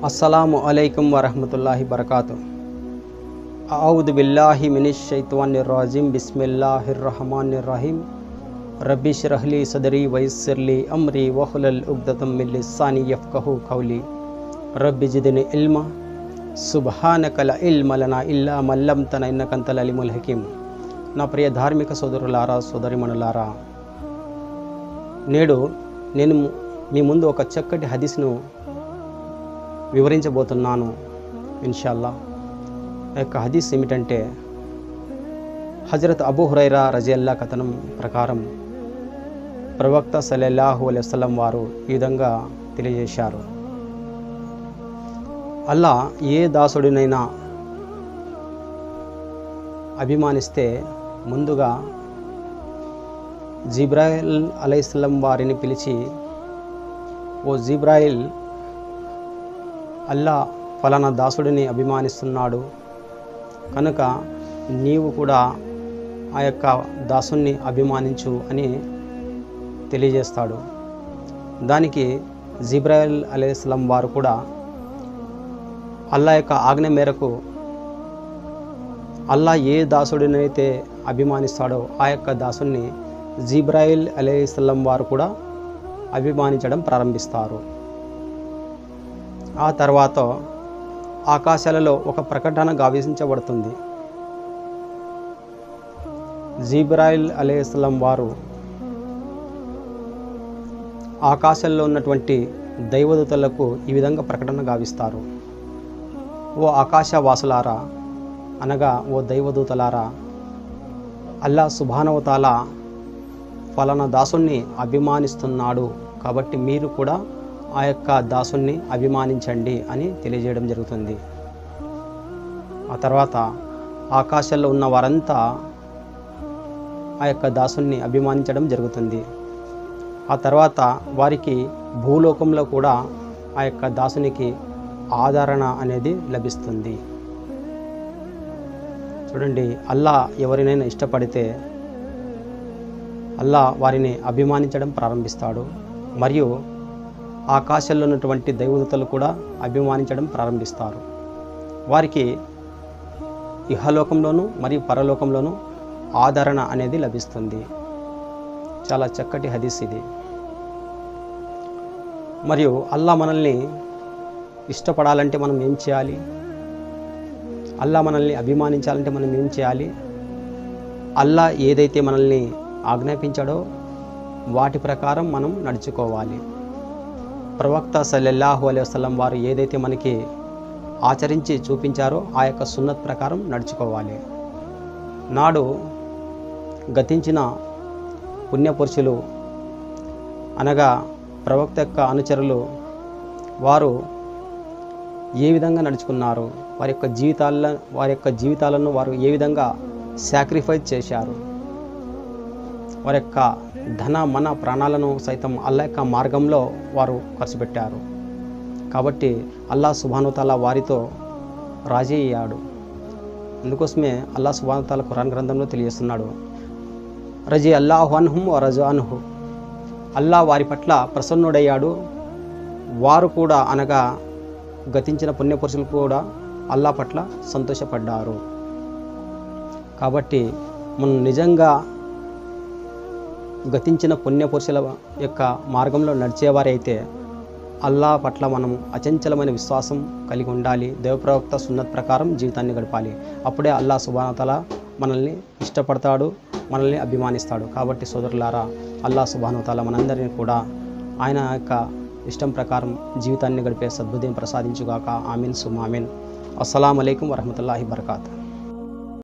అస్సలాము అలైకుం వరహ్మతుల్లాహి బరకాతు. అఊదు బిల్లాహి మినష్ షైతానిర్ రజీం. బిస్మిల్లాహిర్ రహమానిర్ రహీం. రబ్బి ష్రహ్ లీ సదరీ వయస్సిర్ లీ అమ్రీ వహ్లుల్ ఉక్దతం మిన్ లిసానీ యఫ్కహూ ఖౌలీ. రబ్బి జిద్నీ ఇల్మా సుబ్హానక లా ఇల్మ లనా ఇల్లా మా అల్లమ్తనా ఇన్నక అంతల్ అలీముల్ హకీం. నా ప్రియ ధార్మిక సోదరులారా, సోదరిమణులారా, నేడు నేను మీ ముందు ఒక చక్కటి హదీస్ను వివరించబోతున్నాను ఇన్షాల్లా. ఆ యొక్క హదీస్ ఏమిటంటే, హజరత్ అబూ హురైరా రజియల్లా కథనం ప్రకారం ప్రవక్త సల్లల్లాహు అలైహి వసల్లం వారు ఈ విధంగా తెలియజేశారు. అల్లా ఏ దాసుడినైనా అభిమానిస్తే ముందుగా జిబ్రాయిల్ అలైహిస్సలాం వారిని పిలిచి, ఓ జిబ్రాయిల్, అల్లా ఫలానా దాసుడిని అభిమానిస్తున్నాడు కనుక నీవు కూడా ఆ యొక్క దాసుని అభిమానించు అని తెలియజేస్తాడు. దానికి జిబ్రాయిల్ అలైహిస్సలాం వారు కూడా అల్లా యొక్క ఆజ్ఞ మేరకు అల్లా ఏ దాసుడినైతే అభిమానిస్తాడో ఆ యొక్క దాసుని జిబ్రాయిల్ అలైహిస్సలాం వారు కూడా అభిమానించడం ప్రారంభిస్తారు. ఆ తర్వాత ఆకాశాలలో ఒక ప్రకటన గావించబడుతుంది. జిబ్రాయిల్ అలైహిస్సలాం వారు ఆకాశంలో ఉన్నటువంటి దైవదూతలకు ఈ విధంగా ప్రకటన గావిస్తారు. ఓ ఆకాశవాసులారా, అనగా ఓ దైవదూతలారా, అల్లా సుబ్హానహు వ తఆలా ఫలానా దాసుని అభిమానిస్తున్నాడు కాబట్టి మీరు కూడా ఆ యొక్క దాసుని అభిమానించండి అని తెలియజేయడం జరుగుతుంది. ఆ తర్వాత ఆకాశంలో ఉన్న వారంతా ఆ యొక్క దాసుని అభిమానించడం జరుగుతుంది. ఆ తర్వాత వారికి భూలోకంలో కూడా ఆ యొక్క దాసునికి ఆదరణ అనేది లభిస్తుంది. చూడండి, అల్లా ఎవరినైనా ఇష్టపడితే అల్లా వారిని అభిమానించడం ప్రారంభిస్తాడు. మరియు ఆకాశంలో ఉన్నటువంటి దైవదూతలు కూడా అభిమానించడం ప్రారంభిస్తారు. వారికి ఇహలోకంలోనూ మరియు పరలోకంలోనూ ఆదరణ అనేది లభిస్తుంది. చాలా చక్కటి హదీస్ ఇది. మరియు అల్లా మనల్ని ఇష్టపడాలంటే మనం ఏం చేయాలి? అల్లా మనల్ని అభిమానించాలంటే మనం ఏం చేయాలి? అల్లా ఏదైతే మనల్ని ఆజ్ఞాపించాడో వాటి ప్రకారం మనం నడుచుకోవాలి. ప్రవక్త సల్లల్లాహు అలైహి వసల్లం వారు ఏదైతే మనకి ఆచరించి చూపించారో ఆ యొక్క సున్నత్ ప్రకారం నడుచుకోవాలి. నాడు గతించిన పుణ్యపురుషులు అనగా ప్రవక్త యొక్క అనుచరులు వారు ఏ విధంగా నడుచుకున్నారు, వారి యొక్క జీవితాలను వారు ఏ విధంగా సాక్రిఫైస్ చేశారు, వారి యొక్క ధన మన ప్రాణాలను సైతం అల్లా యొక్క మార్గంలో వారు ఖర్చు పెట్టారు. కాబట్టి అల్లా సుబ్హానహు వ తఆలా వారితో రాజీ అయ్యాడు. అందుకోసమే అల్లా సుబ్హానహు వ తఆలా ఖురాన్ గ్రంథంలో తెలియజేస్తున్నాడు, రజీ అల్లాహు అన్హుం వ రజు అన్హు. అల్లా వారి పట్ల ప్రసన్నుడయ్యాడు, వారు కూడా అనగా గతించిన పుణ్యపురుషులు కూడా అల్లా పట్ల సంతోషపడ్డారు. కాబట్టి మనం నిజంగా గతించిన పుణ్యపురుషుల యొక్క మార్గంలో నడిచేవారైతే అల్లా పట్ల మనం అచంచలమైన విశ్వాసం కలిగి ఉండాలి. దేవప్రవక్త సున్నత్ ప్రకారం జీవితాన్ని గడపాలి. అప్పుడే అల్లా సుబ్హానహు వ తఆలా మనల్ని ఇష్టపడతాడు, మనల్ని అభిమానిస్తాడు. కాబట్టి సోదరులారా, అల్లా సుబ్హానహు వ తఆలా మనందరినీ కూడా ఆయన యొక్క ఇష్టం ప్రకారం జీవితాన్ని గడిపే సద్బుద్ధిని ప్రసాదించుగాక. ఆమీన్ సుమ్మ ఆమీన్. అస్సలాము అలైకుం వరహ్మతుల్లాహి బరకాతు.